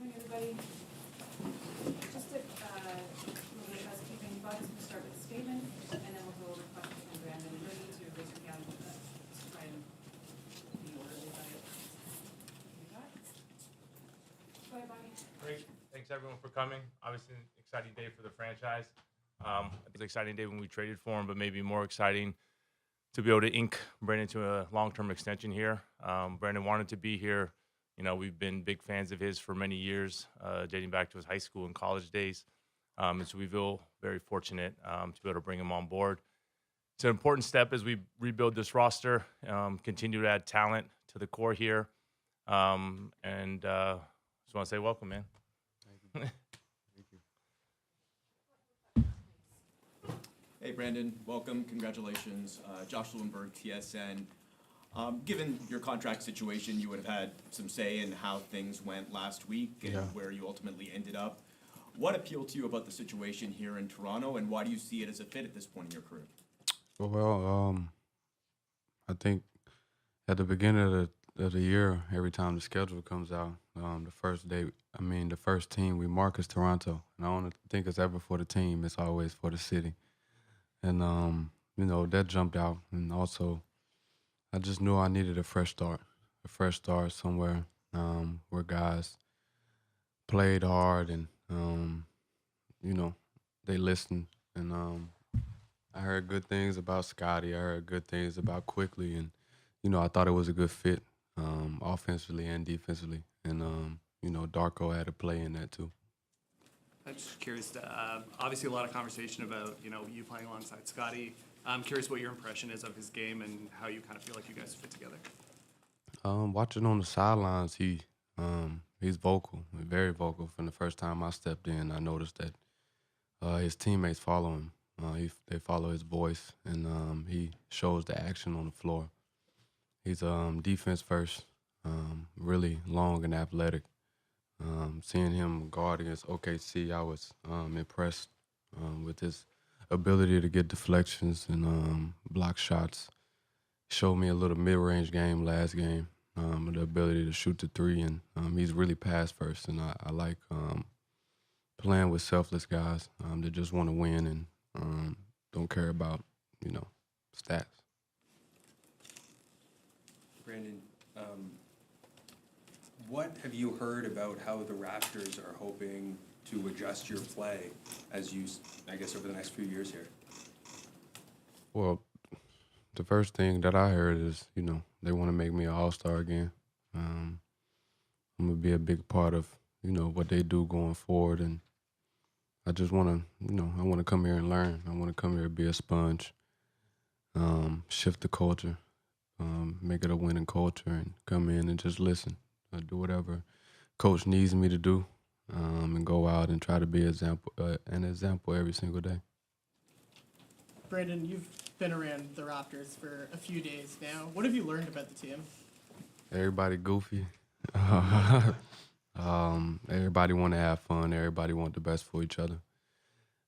morning, everybody. Just a little bit of housekeeping. Bob is going to start with a statement, and then we'll go over questions from Brandon. You don't need to raise your hand, just try and be orderly about it. Go ahead, Bobby. Great. Thanks, everyone, for coming. Obviously, an exciting day for the franchise. It's an exciting day when we traded for him, but maybe more exciting to be able to ink Brandon to a long-term extension here. Brandon wanted to be here. You know, we've been big fans of his for many years, dating back to his high school and college days. And so we feel very fortunate to be able to bring him on board. It's an important step as we rebuild this roster, continue to add talent to the core here. And just want to say welcome, man. Thank you. Hey, Brandon, welcome. Congratulations. Josh Lewinberg, TSN. Given your contract situation, you would have had some say in how things went last week and where you ultimately ended up. What appealed to you about the situation here in Toronto, and why do you see it as a fit at this point in your career? Well, I think at the beginning of the year, every time the schedule comes out, the first team we mark is Toronto. And I don't think it's ever for the team. It's always for the city. And, that jumped out. And also, I just knew I needed a fresh start somewhere where guys played hard and, they listened. And I heard good things about Scotty. I heard good things about Quickly. And, I thought it was a good fit offensively and defensively. And, Darko had a play in that too. I'm just curious, obviously a lot of conversation about, you playing alongside Scotty. I'm curious what your impression is of his game and how you kind of feel like you guys fit together. Watching on the sidelines, he's vocal, very vocal. From the first time I stepped in, I noticed that his teammates follow him. They follow his voice, and he shows the action on the floor. He's defense first, really long and athletic. Seeing him guard against OKC, I was impressed with his ability to get deflections and block shots. Showed me a little mid-range game last game, the ability to shoot the three, and he's really pass first. And I like playing with selfless guys that just want to win and don't care about, stats. Brandon, what have you heard about how the Raptors are hoping to adjust your play as you, I guess, over the next few years here? Well, the first thing that I heard is, they want to make me an all-star again. I'm going to be a big part of, what they do going forward. And I just want to, I want to come here and learn. I want to come here and be a sponge, shift the culture, make it a winning culture, and come in and just listen. I do whatever coach needs me to do, and go out and try to be an example every single day. Brandon, you've been around the Raptors for a few days now. What have you learned about the team? Everybody goofy. Everybody want to have fun. Everybody want the best for each other.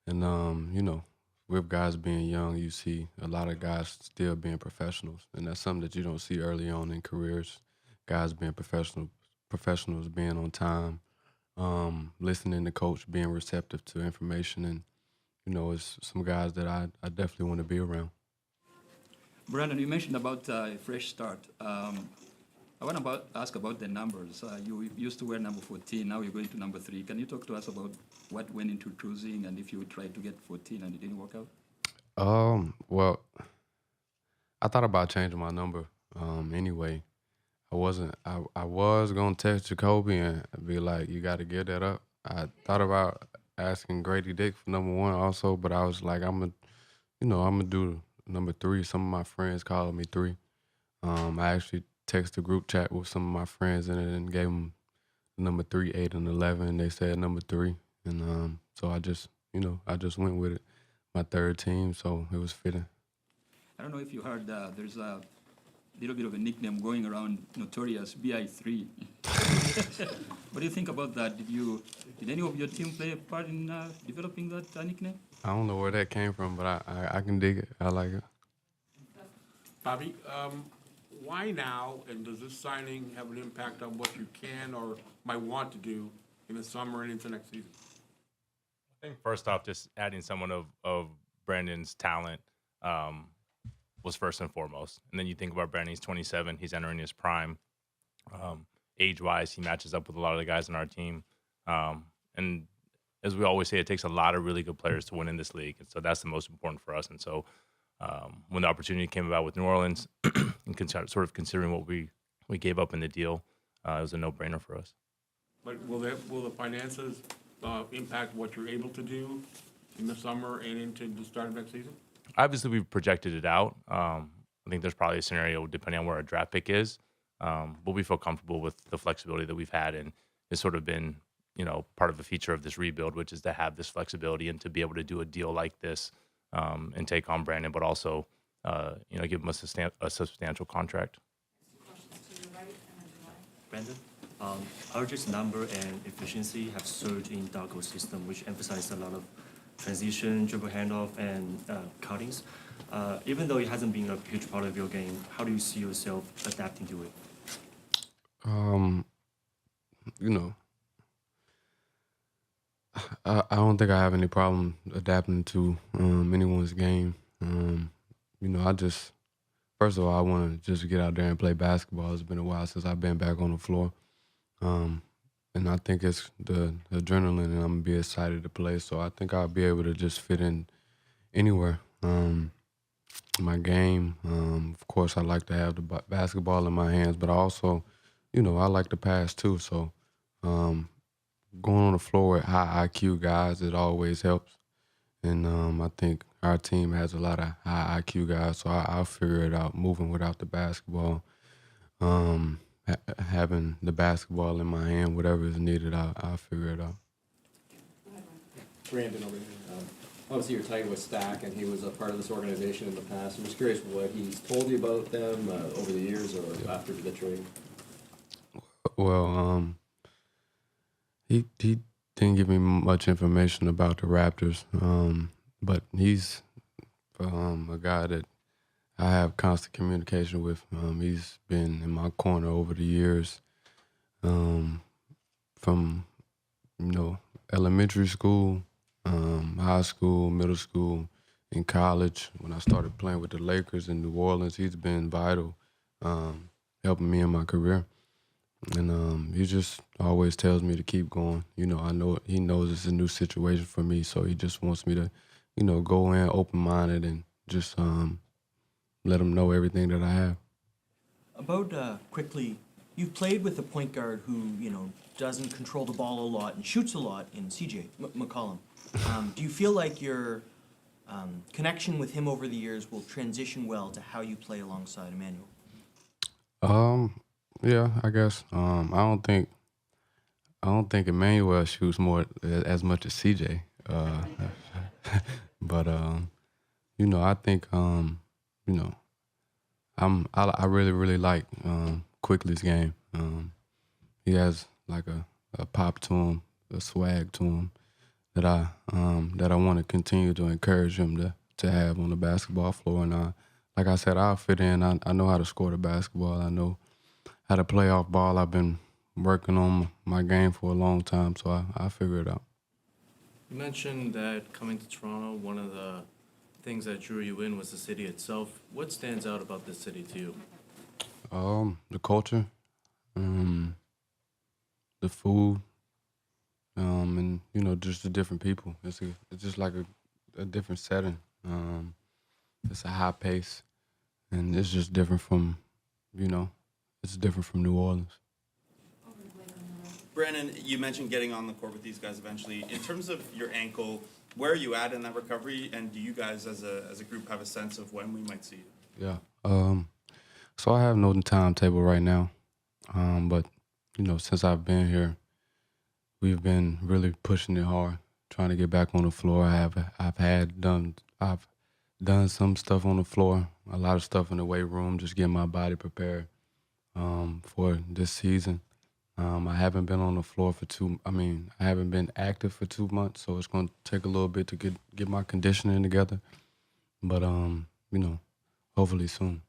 And, with guys being young, you see a lot of guys still being professionals. And that's something that you don't see early on in careers. Guys being professionals being on time, listening to coach, being receptive to information. And, it's some guys that I definitely want to be around. Brandon, you mentioned about a fresh start. I want to ask about the numbers. You used to wear number 14, now you're going to number 3. Can you talk to us about what went into choosing and if you tried to get 14 and it didn't work out? Well, I thought about changing my number anyway. I was going to text Jacoby and be like, you got to give that up. I thought about asking Grady Dick for number 1 also, but I was like, I'm going to do number 3. Some of my friends called me 3. I actually texted a group chat with some of my friends in it and gave them number 3, 8, and 11. And they said number 3. And so I just went with it. My third team, so it was fitting. I don't know if you heard, there's a little bit of a nickname going around, notorious BI3. What do you think about that? Did any of your team play a part in developing that nickname? I don't know where that came from, but I can dig it. I like it. Bobby, why now, and does this signing have an impact on what you can or might want to do in the summer and into next season? I think first off, just adding someone of Brandon's talent was first and foremost. And then you think about Brandon, he's 27, he's entering his prime. Age-wise, he matches up with a lot of the guys on our team. And as we always say, it takes a lot of really good players to win in this league. And so that's the most important for us. And so when the opportunity came about with New Orleans and sort of considering what we gave up in the deal, it was a no-brainer for us. But will the finances impact what you're able to do in the summer and into the start of next season? Obviously, we've projected it out. I think there's probably a scenario depending on where our draft pick is, but we feel comfortable with the flexibility that we've had, and it's sort of been, part of the feature of this rebuild, which is to have this flexibility and to be able to do a deal like this and take on Brandon, but also, give him a substantial contract. Questions to your right and then to my. Brandon, Aldridge's number and efficiency have surged in Darko's system, which emphasized a lot of transition, dribble handoff, and cuttings. Even though it hasn't been a huge part of your game, how do you see yourself adapting to it? I don't think I have any problem adapting to anyone's game. First of all, I want to just get out there and play basketball. It's been a while since I've been back on the floor. And I think it's the adrenaline, and I'm going to be excited to play. So I think I'll be able to just fit in anywhere. My game, of course, I like to have the basketball in my hands, but I also, I like to pass too. So going on the floor with high IQ guys, it always helps. And I think our team has a lot of high IQ guys, so I'll figure it out moving without the basketball. Having the basketball in my hand, whatever is needed, I'll figure it out. Brandon over here. Obviously, you're tight with Stack, and he was a part of this organization in the past. I'm just curious what he's told you about them over the years or after the trade. Well, he didn't give me much information about the Raptors, but he's a guy that I have constant communication with. He's been in my corner over the years, from elementary school, high school, middle school, in college. When I started playing with the Lakers in New Orleans, he's been vital, helping me in my career. And he just always tells me to keep going. I know he knows it's a new situation for me, so he just wants me to, go in open-minded and just let him know everything that I have. About quickly, you've played with a point guard who, doesn't control the ball a lot and shoots a lot in CJ McCollum. Do you feel like your connection with him over the years will transition well to how you play alongside Emmanuel? Yeah, I guess. I don't think Emmanuel shoots as much as CJ. But I think I really like Quickly's game. He has like a pop to him, a swag to him that I want to continue to encourage him to have on the basketball floor. And like I said, I'll fit in. I know how to score the basketball. I know how to play off ball. I've been working on my game for a long time, so I'll figure it out. You mentioned that coming to Toronto, one of the things that drew you in was the city itself. What stands out about this city to you? The culture, the food, and just the different people. It's just like a different setting. It's a high pace, and it's just different from, it's different from New Orleans. Brandon, you mentioned getting on the court with these guys eventually. In terms of your ankle, where are you at in that recovery, and do you guys as a group have a sense of when we might see you? Yeah. So I have no timetable right now, but since I've been here, we've been really pushing it hard, trying to get back on the floor. I've done some stuff on the floor, a lot of stuff in the weight room, just getting my body prepared for this season. I haven't been on the floor I haven't been active for 2 months, so it's going to take a little bit to get my conditioning together. But, hopefully soon.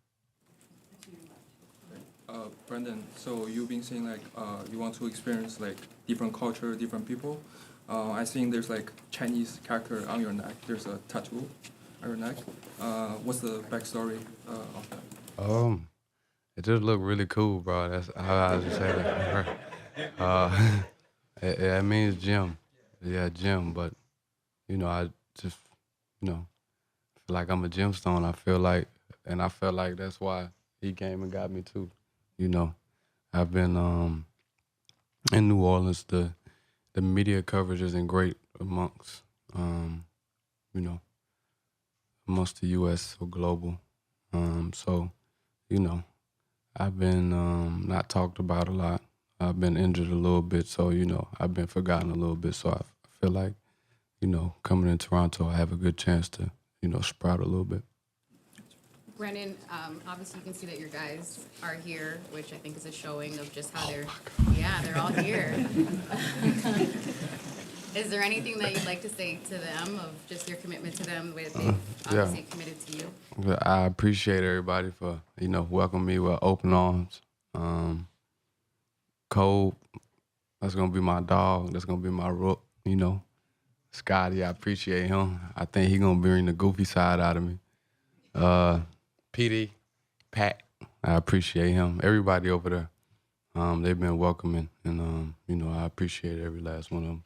Brandon, so you've been saying like you want to experience like different culture, different people. I think there's like Chinese character on your neck. There's a tattoo on your neck. What's the backstory of that? It just looked really cool, bro. That's how I just say that. It means gym. Yeah, gym. But you know, I just feel like I'm a gemstone. I feel like that's why he came and got me too. You know, I've been in New Orleans. The media coverage isn't great amongst amongst the U.S. or global. So I've been not talked about a lot. I've been injured a little bit, so I've been forgotten a little bit. So I feel like coming in Toronto, I have a good chance to sprout a little bit. Brendan, obviously you can see that your guys are here, which I think is a showing of just how they're all here. Is there anything that you'd like to say to them of just your commitment to them, the way that they've obviously committed to you? I appreciate everybody for welcoming me with open arms. Cole, that's gonna be my dog. That's gonna be my rook. Scotty, I appreciate him. I think he gonna bring the goofy side out of me. PD, Pat, I appreciate him. Everybody over there, they've been welcoming, and I appreciate every last one of them.